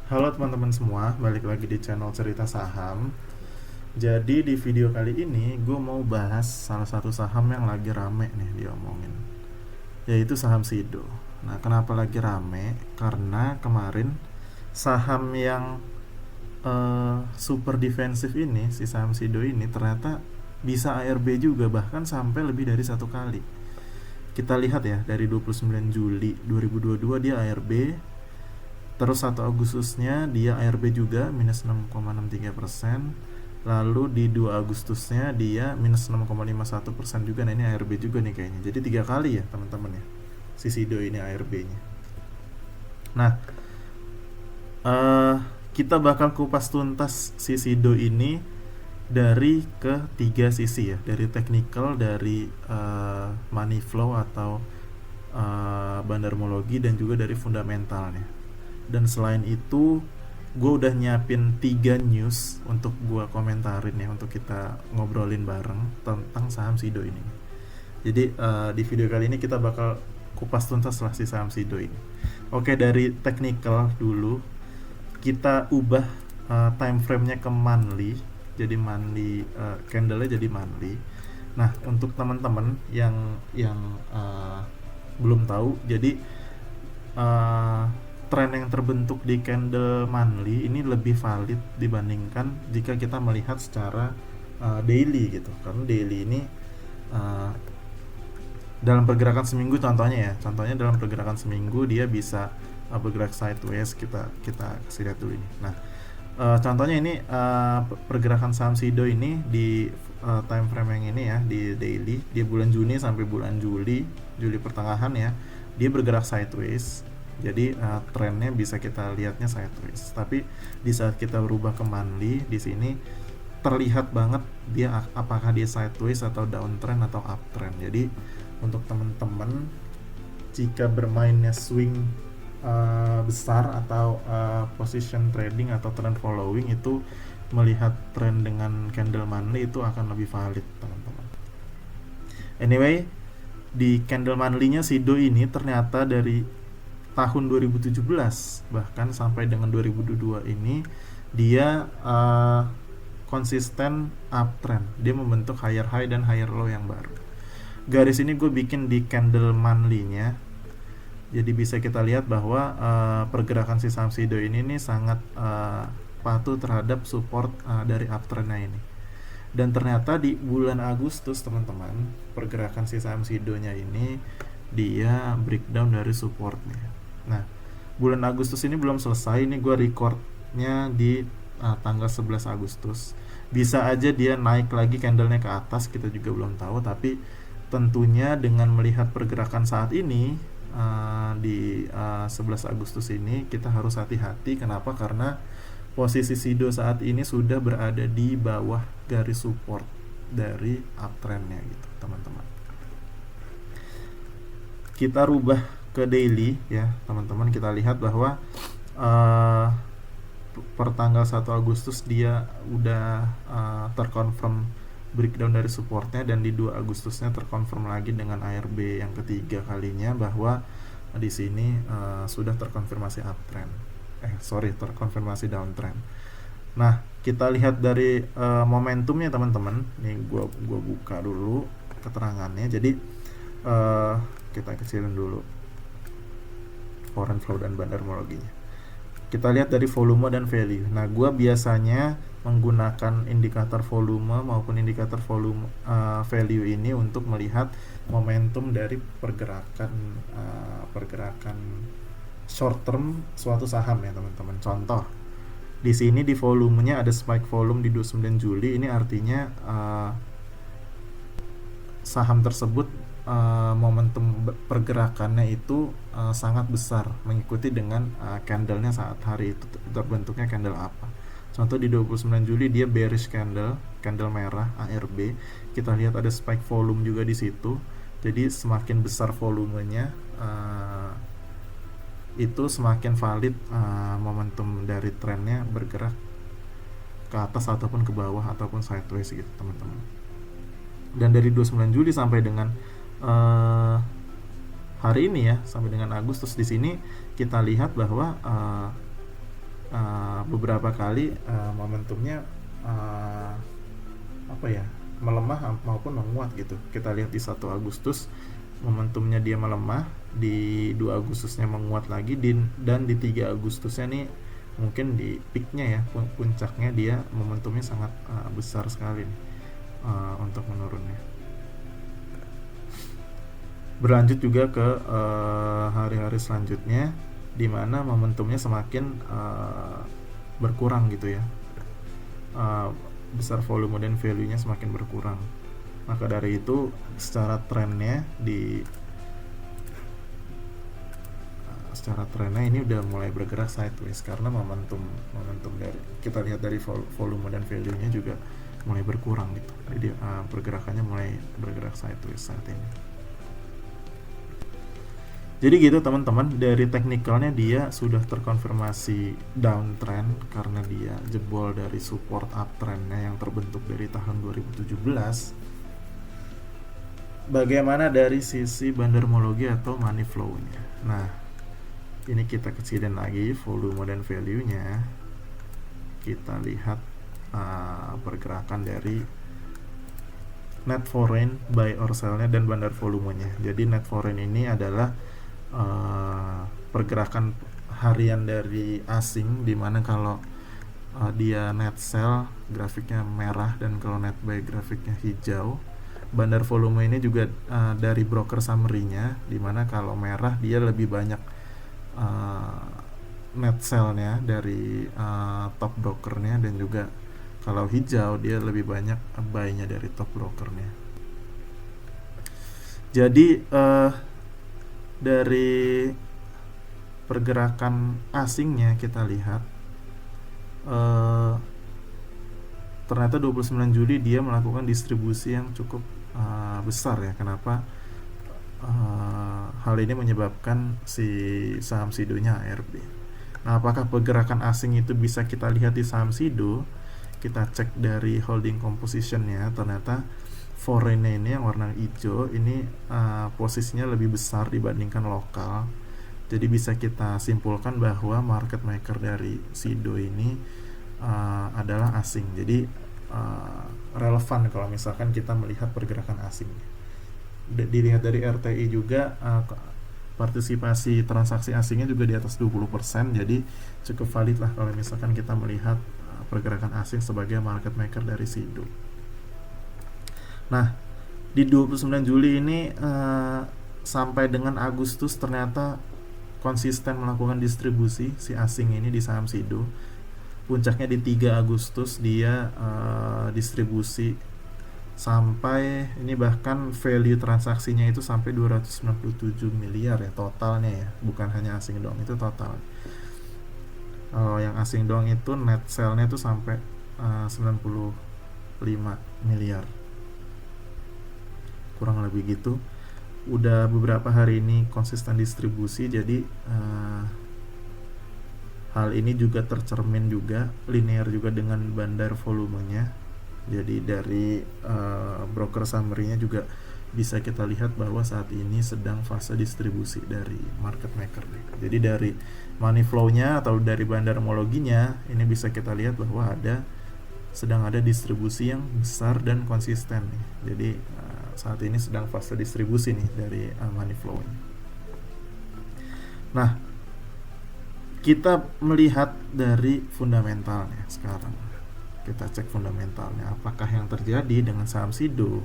Halo teman-teman semua, balik lagi di channel Cerita Saham. Jadi di video kali ini gue mau bahas salah satu saham yang lagi rame nih diomongin, yaitu saham Sido. Nah, kenapa lagi rame? Karena kemarin saham yang super defensif ini, si saham Sido ini ternyata bisa ARB juga, bahkan sampai lebih dari satu kali. Kita lihat ya, dari 29 Juli 2022 dia ARB. Terus 1 Agustusnya dia ARB juga minus 6,63%. Lalu di 2 Agustusnya dia minus 6,51% juga. Nah, ini ARB juga nih kayaknya. Jadi 3 kali ya teman-teman ya, si Sido ini ARB-nya. Nah, eh kita bakal kupas tuntas si Sido ini dari ketiga sisi ya, dari technical, dari money flow atau bandarmologi, dan juga dari fundamentalnya. Dan selain itu gue udah nyiapin 3 news untuk gue komentarin ya, untuk kita ngobrolin bareng tentang saham Sido ini. Jadi di video kali ini kita bakal kupas tuntas lah si saham Sido ini. Oke, dari technical dulu kita ubah time frame-nya ke monthly. Jadi monthly, candle-nya jadi monthly. Nah, untuk teman-teman yang belum tahu, jadi uh, tren yang terbentuk di candle monthly ini lebih valid dibandingkan jika kita melihat secara daily gitu. Karena daily ini uh, dalam pergerakan seminggu, contohnya dalam pergerakan seminggu dia bisa bergerak sideways. Kita kasih lihat dulu ini. Nah, contohnya ini pergerakan saham Sido ini di time frame yang ini ya, di daily, di bulan Juni sampai bulan Juli pertengahan ya, dia bergerak sideways. Jadi trennya bisa kita lihatnya sideways. Tapi di saat kita berubah ke monthly, di sini terlihat banget dia apakah dia sideways atau downtrend atau uptrend. Jadi untuk teman-teman jika bermainnya swing besar atau position trading atau trend following, itu melihat trend dengan candle monthly itu akan lebih valid teman-teman. Anyway, di candle monthly-nya Sido ini ternyata dari tahun 2017 bahkan sampai dengan 2022 ini dia konsisten uptrend. Dia membentuk higher high dan higher low yang baru. Garis ini gue bikin di candle monthly-nya. Jadi bisa kita lihat bahwa pergerakan si saham Sido ini nih sangat patuh terhadap support dari uptrendnya ini. Dan ternyata di bulan Agustus teman-teman, pergerakan si saham Sidonya ini dia breakdown dari supportnya. Nah, bulan Agustus ini belum selesai. Ini gue recordnya di tanggal 11 Agustus. Bisa aja dia naik lagi candlenya ke atas, kita juga belum tahu. Tapi tentunya dengan melihat pergerakan saat ini di 11 Agustus ini kita harus hati-hati. Kenapa? Karena posisi Sido saat ini sudah berada di bawah garis support dari uptrendnya gitu teman-teman. Kita rubah ke daily ya teman-teman. Kita lihat bahwa per tanggal 1 Agustus dia udah terkonfirm breakdown dari supportnya, dan di 2 Agustusnya terkonfirm lagi dengan ARB yang ketiga kalinya bahwa di sini sudah terkonfirmasi uptrend. Terkonfirmasi downtrend. Nah, kita lihat dari momentumnya teman-teman. Nih gua buka dulu keterangannya. Jadi kita kecilin dulu foreign flow dan bandarmologinya. Kita lihat dari volume dan value. Nah, gue biasanya menggunakan indikator volume maupun indikator volume value ini untuk melihat momentum dari pergerakan short term suatu saham ya teman-teman. Contoh, di sini di volumenya ada spike volume di 29 Juli. Ini artinya saham tersebut momentum pergerakannya itu sangat besar, mengikuti dengan candlenya saat hari itu terbentuknya candle apa. Contoh di 29 Juli dia bearish candle merah ARB. Kita lihat ada spike volume juga di situ. Jadi semakin besar volumenya itu semakin valid momentum dari trennya bergerak ke atas ataupun ke bawah ataupun sideways gitu teman-teman. Dan dari 29 Juli sampai dengan hari ini ya, sampai dengan Agustus, di sini kita lihat bahwa beberapa kali momentumnya uh, apa ya, melemah maupun menguat gitu. Kita lihat di 1 Agustus momentumnya dia melemah, di 2 Agustusnya menguat lagi, dan di 3 Agustusnya nih mungkin di peaknya ya, puncaknya dia momentumnya sangat besar sekali nih, untuk menurunnya. Berlanjut juga ke hari-hari selanjutnya, di mana momentumnya semakin berkurang gitu ya, besar volume dan value-nya semakin berkurang. Maka dari itu secara trennya ini udah mulai bergerak sideways, karena momentum dari, kita lihat dari volume dan value-nya juga mulai berkurang gitu. Jadi pergerakannya mulai bergerak sideways saat ini. Jadi gitu teman-teman, dari teknikalnya dia sudah terkonfirmasi downtrend karena dia jebol dari support uptrendnya yang terbentuk dari tahun 2017. Bagaimana dari sisi bandarmologi atau money flow-nya? Nah, ini kita kecilin lagi volume dan value-nya. Kita lihat pergerakan dari net foreign buy or sell-nya dan bandar volumenya. Jadi net foreign ini adalah pergerakan harian dari asing, dimana kalau dia net sell grafiknya merah dan kalau net buy grafiknya hijau. Bandar volume ini juga dari broker summary-nya, dimana kalau merah dia lebih banyak net sell-nya dari top brokernya, dan juga kalau hijau dia lebih banyak buy-nya dari top brokernya. Jadi dari pergerakan asingnya kita lihat, ternyata 29 Juli dia melakukan distribusi yang cukup besar ya. Kenapa? Hal ini menyebabkan si saham SIDO-nya ARB. Nah, apakah pergerakan asing itu bisa kita lihat di saham SIDO? Kita cek dari holding composition-nya, ternyata foreign ini yang warna hijau ini posisinya lebih besar dibandingkan lokal. Jadi bisa kita simpulkan bahwa market maker dari SIDO ini adalah asing. Jadi relevan kalau misalkan kita melihat pergerakan asing. Dilihat dari RTI juga, partisipasi transaksi asingnya juga di atas 20%. Jadi cukup valid lah kalau misalkan kita melihat pergerakan asing sebagai market maker dari SIDO. Nah, di 29 Juli ini sampai dengan Agustus ternyata konsisten melakukan distribusi si asing ini di saham SIDO. Puncaknya di 3 Agustus dia distribusi sampai ini, bahkan value transaksinya itu sampai 297 miliar ya totalnya ya, bukan hanya asing doang, itu total. Yang asing doang itu net sell-nya itu sampai 95 miliar. Kurang lebih gitu. Udah beberapa hari ini konsisten distribusi, jadi hal ini juga tercermin juga linear juga dengan bandar volumenya. Jadi dari broker summary-nya juga bisa kita lihat bahwa saat ini sedang fase distribusi dari market maker. Jadi dari money flow-nya atau dari bandarmologinya ini bisa kita lihat bahwa sedang ada distribusi yang besar dan konsisten nih. Jadi saat ini sedang fase distribusi nih dari money flow-nya. Nah, kita melihat dari fundamentalnya sekarang. Kita cek fundamentalnya, apakah yang terjadi dengan saham SIDO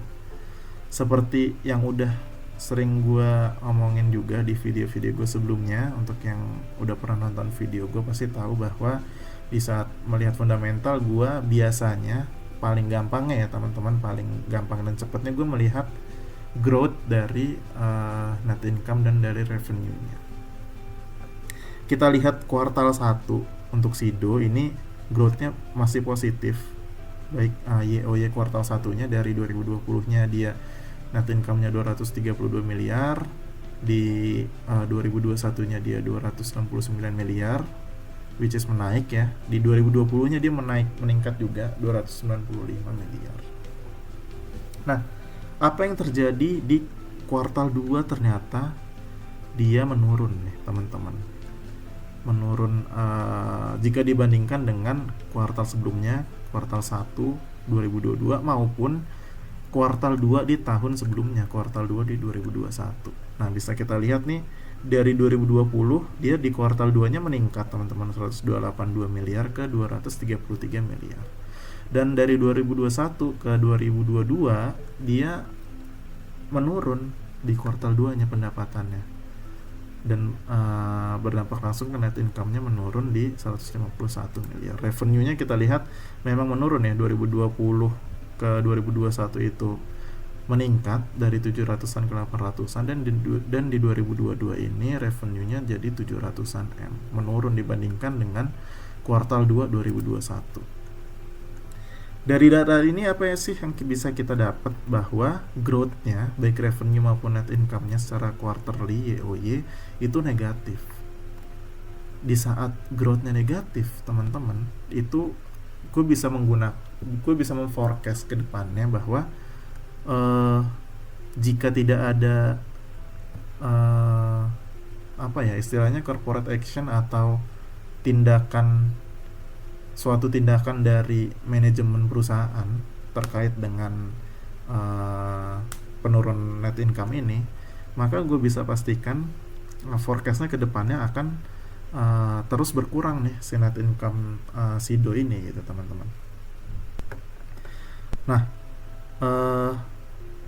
seperti yang udah sering gue omongin juga di video-video gue sebelumnya. Untuk yang udah pernah nonton video gue pasti tahu bahwa di saat melihat fundamental, gue biasanya paling gampangnya ya teman-teman, paling gampang dan cepatnya gue melihat growth dari net income dan dari revenue-nya. Kita lihat kuartal 1 untuk SIDO ini growth-nya masih positif, baik YoY kuartal 1-nya dari 2020-nya dia net income-nya 232 miliar, di 2021-nya dia 269 miliar, which is menaik ya. Di 2020-nya dia meningkat juga 295 miliar. Nah, apa yang terjadi di kuartal 2? Ternyata dia menurun nih teman-teman. menurun jika dibandingkan dengan kuartal sebelumnya, kuartal 1 2022 maupun kuartal 2 di tahun sebelumnya, kuartal 2 di 2021. Nah, bisa kita lihat nih dari 2020 dia di kuartal 2-nya meningkat teman-teman, 182 miliar ke 233 miliar. Dan dari 2021 ke 2022 dia menurun di kuartal 2-nya pendapatannya. Dan berdampak langsung ke net income-nya menurun di 151 miliar. Revenue-nya kita lihat memang menurun ya, 2020 ke 2021 itu meningkat dari 700-an ke 800-an, dan di 2022 ini revenue-nya jadi 700-an M, menurun dibandingkan dengan kuartal 2 2021. Dari data ini apa ya sih yang bisa kita dapat, bahwa growth-nya baik revenue maupun net income-nya secara quarterly YoY itu negatif. Di saat growth-nya negatif, teman-teman, itu gue bisa memforecast ke depannya bahwa jika tidak ada apa ya istilahnya corporate action atau suatu tindakan dari manajemen perusahaan terkait dengan penurun net income ini, maka gue bisa pastikan forecastnya ke depannya akan terus berkurang nih si net income Sido ini gitu teman-teman. Nah,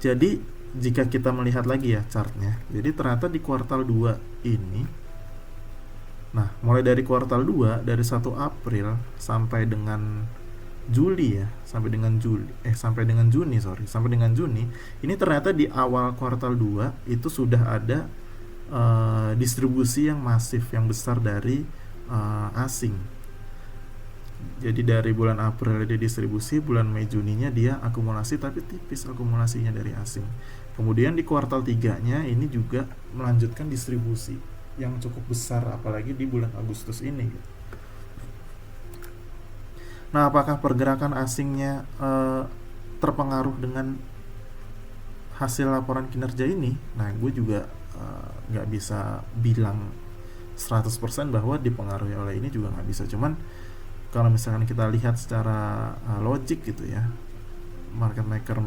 jadi jika kita melihat lagi ya chartnya, jadi ternyata di kuartal 2 ini, nah mulai dari kuartal 2 dari 1 April sampai dengan Juli ya, sampai dengan Juni ini ternyata di awal kuartal 2 itu sudah ada distribusi yang masif, yang besar dari asing. Jadi dari bulan April dia distribusi, bulan Mei Juninya dia akumulasi, tapi tipis akumulasinya dari asing. Kemudian di kuartal 3-nya ini juga melanjutkan distribusi yang cukup besar, apalagi di bulan Agustus ini. Nah, apakah pergerakan asingnya terpengaruh dengan hasil laporan kinerja ini? Nah, gue juga nggak bisa bilang 100% bahwa dipengaruhi oleh ini, juga nggak bisa. Cuman kalau misalkan kita lihat secara logik gitu ya, market maker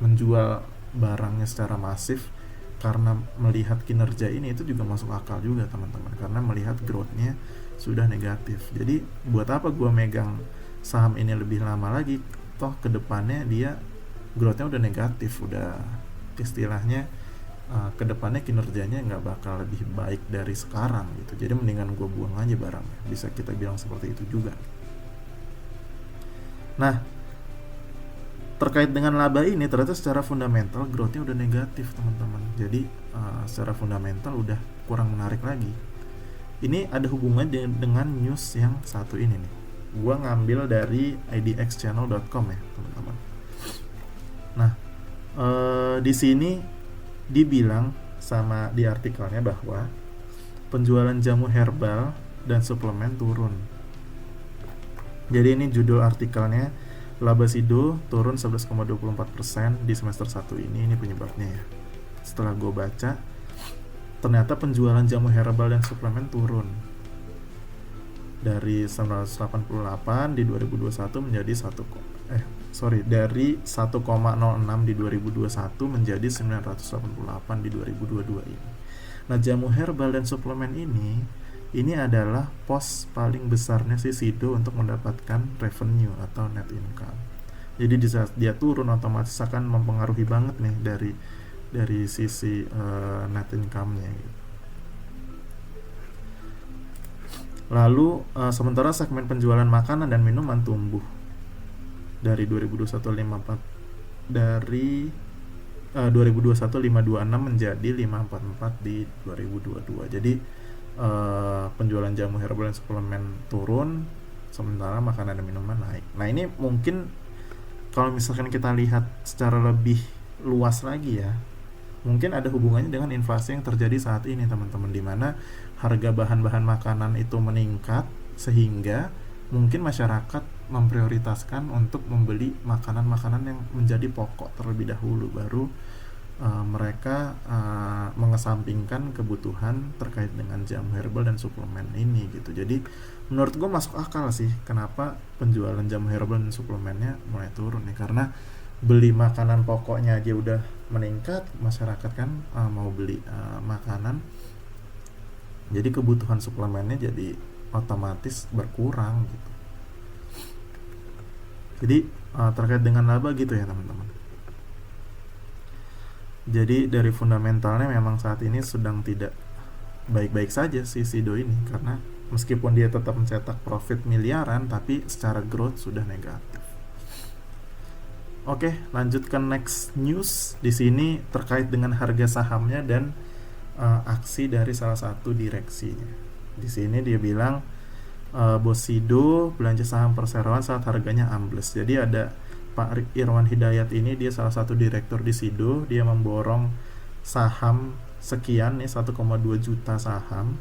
menjual barangnya secara masif karena melihat kinerja ini, itu juga masuk akal juga teman-teman, karena melihat growth-nya sudah negatif. Jadi buat apa gue megang saham ini lebih lama lagi, toh kedepannya dia growth-nya udah negatif, udah istilahnya kedepannya kinerjanya nggak bakal lebih baik dari sekarang gitu. Jadi mendingan gue buang aja barangnya, bisa kita bilang seperti itu juga. Nah, terkait dengan laba ini, ternyata secara fundamental growth-nya udah negatif teman-teman. Jadi secara fundamental udah kurang menarik lagi. Ini ada hubungannya dengan news yang satu ini nih. Gua ngambil dari idxchannel.com ya teman-teman. Nah, di sini dibilang sama di artikelnya bahwa penjualan jamu herbal dan suplemen turun. Jadi ini judul artikelnya, laba Sido turun 11,24% di semester 1 ini penyebabnya ya. Setelah gue baca, ternyata penjualan jamu herbal dan suplemen turun dari 988 di 2021 menjadi dari 1,06 di 2021 menjadi 988 di 2022 ini. Nah, jamu herbal dan suplemen ini adalah pos paling besarnya si Sido untuk mendapatkan revenue atau net income. Jadi di saat dia turun, otomatis akan mempengaruhi banget nih dari sisi net income-nya gitu. Lalu sementara segmen penjualan makanan dan minuman tumbuh dari 2021 526 menjadi 544 di 2022. Jadi penjualan jamu herbal dan suplemen turun, sementara makanan dan minuman naik. Nah, ini mungkin kalau misalkan kita lihat secara lebih luas lagi ya, mungkin ada hubungannya dengan inflasi yang terjadi saat ini teman-teman, di mana harga bahan-bahan makanan itu meningkat, sehingga mungkin masyarakat memprioritaskan untuk membeli makanan-makanan yang menjadi pokok terlebih dahulu, baru mereka mengesampingkan kebutuhan terkait dengan jamu herbal dan suplemen ini gitu. Jadi menurut gue masuk akal sih kenapa penjualan jamu herbal dan suplemennya mulai turun ya, karena beli makanan pokoknya aja udah meningkat, masyarakat kan mau beli makanan, jadi kebutuhan suplemennya jadi otomatis berkurang gitu. Jadi terkait dengan laba gitu ya teman-teman. Jadi dari fundamentalnya memang saat ini sedang tidak baik-baik saja si Sido ini, karena meskipun dia tetap mencetak profit miliaran tapi secara growth sudah negatif. Oke, lanjut ke next news. Di sini terkait dengan harga sahamnya dan aksi dari salah satu direksinya. Di sini dia bilang Bos Sido belanja saham perseroan saat harganya ambles. Jadi ada Pak Irwan Hidayat ini, dia salah satu direktur di Sido, dia memborong saham sekian nih, 1,2 juta saham.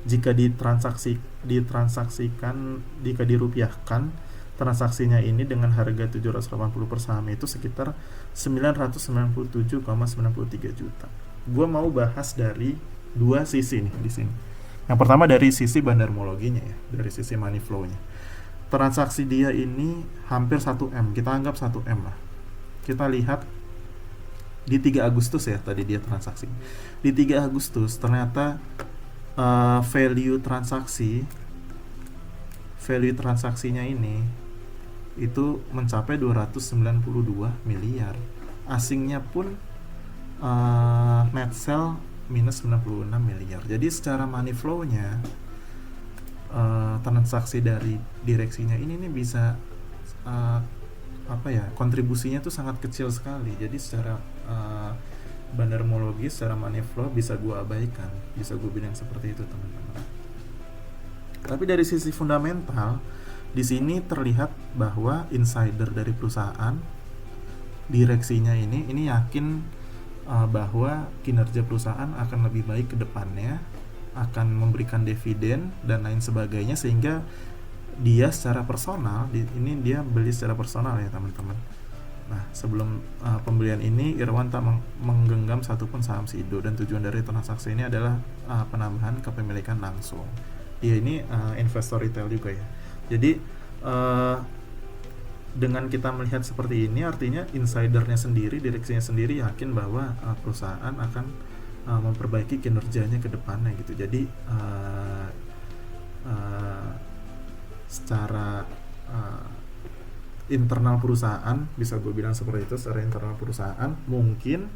Jika ditransaksikan, jika dirupiahkan transaksinya ini dengan harga 780 per saham itu sekitar 997,93 juta. Gue mau bahas dari dua sisi nih di sini. Yang pertama dari sisi bandarmologinya ya, dari sisi money flow-nya. Transaksi dia ini hampir 1M, kita anggap 1M lah. Kita lihat di 3 Agustus ya tadi dia transaksi. Di 3 Agustus ternyata value transaksinya ini itu mencapai 292 miliar. Asingnya pun net sell minus 96 miliar. Jadi secara money flow-nya transaksi dari direksinya ini nih bisa kontribusinya tuh sangat kecil sekali. Jadi secara bandarmologi, secara money flow bisa gue abaikan, bisa gue bilang seperti itu teman-teman. Tapi dari sisi fundamental di sini terlihat bahwa insider dari perusahaan, direksinya ini yakin bahwa kinerja perusahaan akan lebih baik ke depannya, akan memberikan dividen dan lain sebagainya, sehingga dia secara personal ini dia beli secara personal ya teman-teman. Nah sebelum pembelian ini Irwan tak menggenggam satupun saham Sido, dan tujuan dari transaksi ini adalah penambahan kepemilikan langsung. Dia ini investor retail juga ya. Jadi dengan kita melihat seperti ini, artinya insidernya sendiri, direksinya sendiri yakin bahwa perusahaan akan memperbaiki kinerjanya ke depannya gitu. Jadi secara internal perusahaan, bisa gue bilang seperti itu, secara internal perusahaan mungkin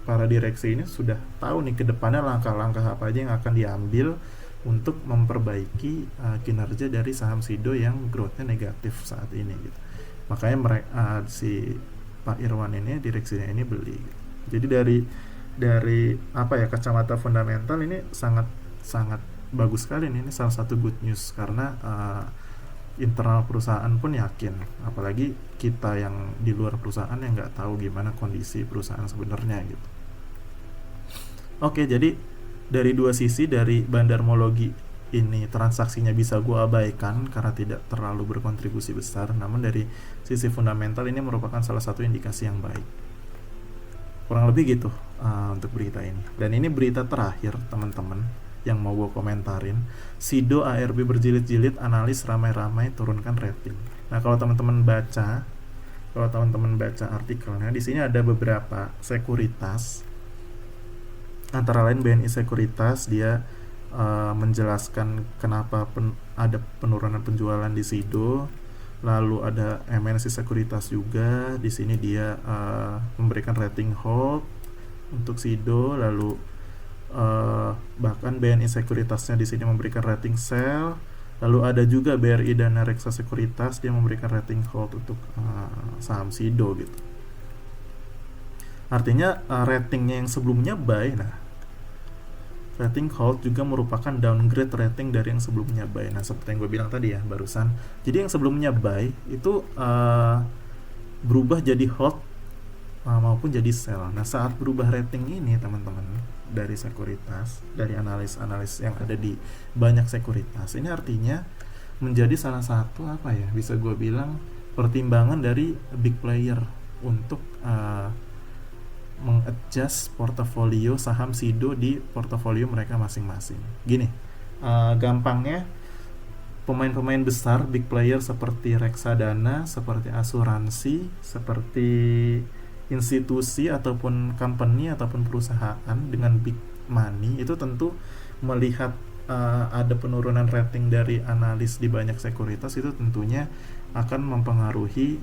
para direksi ini sudah tahu nih ke depannya langkah-langkah apa aja yang akan diambil untuk memperbaiki kinerja dari saham Sido yang growth-nya negatif saat ini gitu. Makanya mereka si Pak Irwan ini, direksinya ini beli gitu. Jadi dari kacamata fundamental ini sangat bagus sekali nih. Ini salah satu good news karena internal perusahaan pun yakin, apalagi kita yang di luar perusahaan yang nggak tahu gimana kondisi perusahaan sebenarnya gitu. Oke, jadi dari dua sisi, dari bandarmologi ini transaksinya bisa gue abaikan karena tidak terlalu berkontribusi besar, namun dari sisi fundamental ini merupakan salah satu indikasi yang baik. Kurang lebih gitu untuk berita ini. Dan ini berita terakhir teman-teman yang mau gue komentarin. Sido ARB berjilid-jilid, analis ramai-ramai turunkan rating. Nah kalau teman-teman baca artikelnya, di sini ada beberapa sekuritas, antara lain BNI Sekuritas. Dia menjelaskan kenapa ada penurunan penjualan di Sido. Lalu ada MNC Sekuritas juga, di sini dia memberikan rating hold untuk Sido. Lalu bahkan BNI Sekuritasnya di sini memberikan rating sell. Lalu ada juga BRI Dana Reksa Sekuritas, dia memberikan rating hold untuk saham Sido gitu. Artinya ratingnya yang sebelumnya buy, nah rating hold juga merupakan downgrade rating dari yang sebelumnya buy. Nah seperti yang gue bilang tadi ya barusan, jadi yang sebelumnya buy itu berubah jadi hold maupun jadi sell. Nah saat berubah rating ini teman-teman, dari sekuritas, dari analis-analis yang ada di banyak sekuritas, ini artinya menjadi salah satu bisa gue bilang pertimbangan dari big player untuk mengadjust portofolio saham Sido di portofolio mereka masing-masing. Gini, gampangnya pemain-pemain besar, big player seperti reksadana, seperti asuransi, seperti institusi ataupun company ataupun perusahaan dengan big money itu tentu melihat ada penurunan rating dari analis di banyak sekuritas, itu tentunya akan mempengaruhi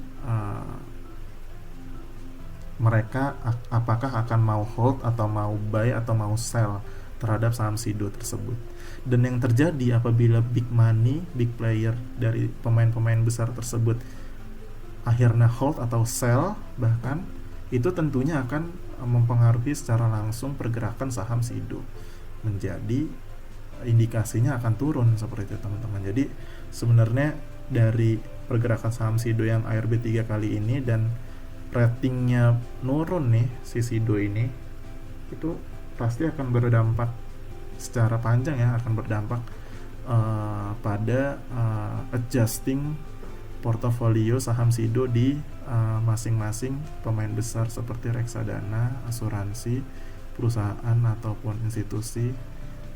mereka apakah akan mau hold atau mau buy atau mau sell terhadap saham Sido tersebut. Dan yang terjadi apabila big money, big player dari pemain-pemain besar tersebut akhirnya hold atau sell bahkan, itu tentunya akan mempengaruhi secara langsung pergerakan saham Sido, menjadi indikasinya akan turun seperti itu teman-teman. Jadi sebenarnya dari pergerakan saham Sido yang ARB 3 kali ini dan ratingnya nurun nih si Sido ini, itu pasti akan berdampak secara panjang ya, akan berdampak pada adjusting portofolio saham Sido di masing-masing pemain besar seperti reksadana, asuransi, perusahaan ataupun institusi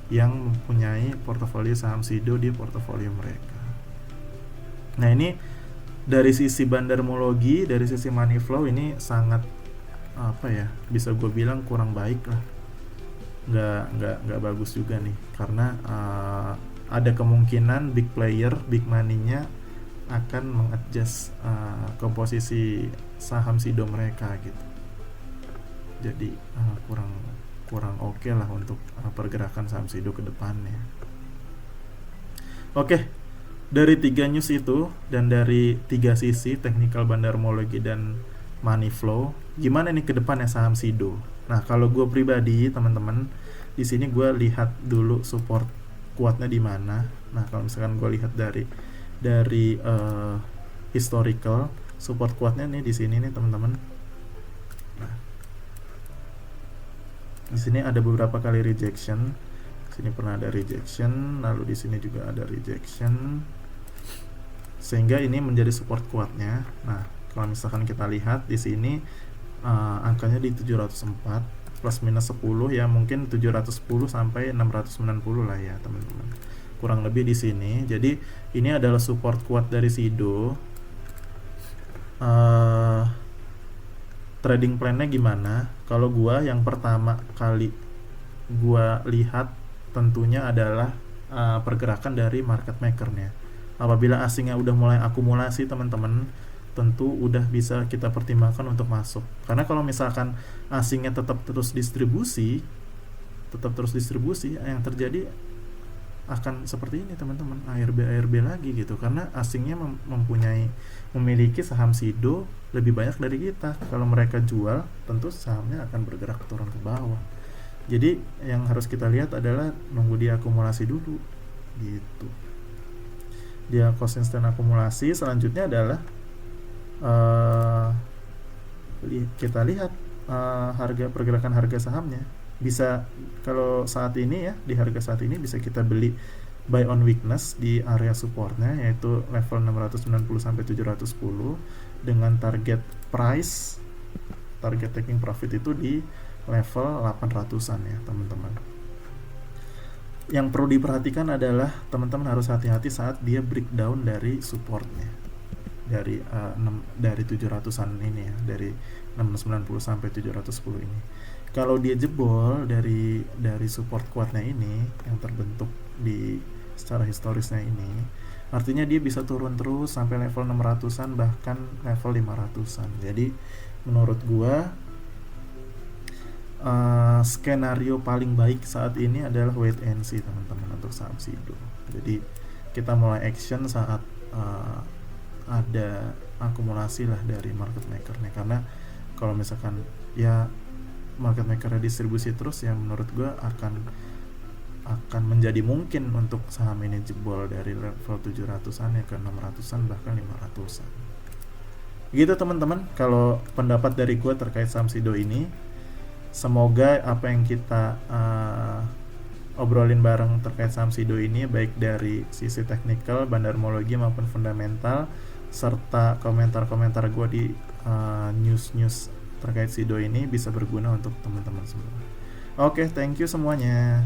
yang mempunyai portofolio saham Sido di portofolio mereka. Nah, ini dari sisi bandarmologi, dari sisi money flow ini sangat bisa gue bilang kurang baik lah, nggak bagus juga nih, karena ada kemungkinan big player, big money-nya akan mengadjust komposisi saham Sido mereka gitu. Jadi kurang oke lah untuk pergerakan saham Sido ke depannya. Oke, dari 3 news itu dan dari 3 sisi teknikal, bandarmologi dan money flow, gimana nih ke depannya saham Sido? Nah, kalau gue pribadi teman-teman, di sini gue lihat dulu support kuatnya di mana. Nah, kalau misalkan gue lihat dari historical, support kuatnya nih di sini nih teman-teman. Nah, di sini ada beberapa kali rejection. Di sini pernah ada rejection, lalu di sini juga ada rejection, sehingga ini menjadi support kuatnya. Nah, kalau misalkan kita lihat di sini angkanya di 704 plus minus 10 ya, mungkin 710 sampai 690 lah ya teman-teman, kurang lebih di sini. Jadi ini adalah support kuat dari Sido. Trading plan-nya gimana? Kalau gua yang pertama kali gua lihat tentunya adalah pergerakan dari market maker-nya. Apabila asingnya udah mulai akumulasi teman-teman, tentu udah bisa kita pertimbangkan untuk masuk. Karena kalau misalkan asingnya tetap terus distribusi, yang terjadi akan seperti ini teman-teman, ARB lagi gitu. Karena asingnya memiliki saham Sido lebih banyak dari kita. Kalau mereka jual, tentu sahamnya akan bergerak turun ke bawah. Jadi yang harus kita lihat adalah nunggu dia akumulasi dulu gitu. Dia konsisten akumulasi, selanjutnya adalah kita lihat pergerakan harga sahamnya. Bisa, kalau saat ini ya, di harga saat ini bisa kita beli buy on weakness di area supportnya, yaitu level 690 sampai 710 dengan target price, target taking profit itu di level 800-an ya teman-teman. Yang perlu diperhatikan adalah teman-teman harus hati-hati saat dia breakdown dari supportnya, dari 700-an ini ya, dari 690 sampai 710 ini. Kalau dia jebol dari support kuatnya ini yang terbentuk di secara historisnya ini, artinya dia bisa turun terus sampai level 600-an bahkan level 500-an. Jadi menurut gua skenario paling baik saat ini adalah wait and see teman-teman untuk saham Sido. Jadi kita mulai action saat ada akumulasi lah dari market maker-nya. Karena kalau misalkan ya market maker distribusi terus, ya menurut gue akan menjadi mungkin untuk saham ini jebol dari level 700-an ya ke 600-an bahkan 500-an. Gitu teman-teman kalau pendapat dari gue terkait saham Sido ini. Semoga apa yang kita obrolin bareng terkait saham Sido ini, baik dari sisi teknikal, bandarmologi maupun fundamental, serta komentar-komentar gue di news-news terkait Sido ini bisa berguna untuk teman-teman semua. Oke, thank you semuanya.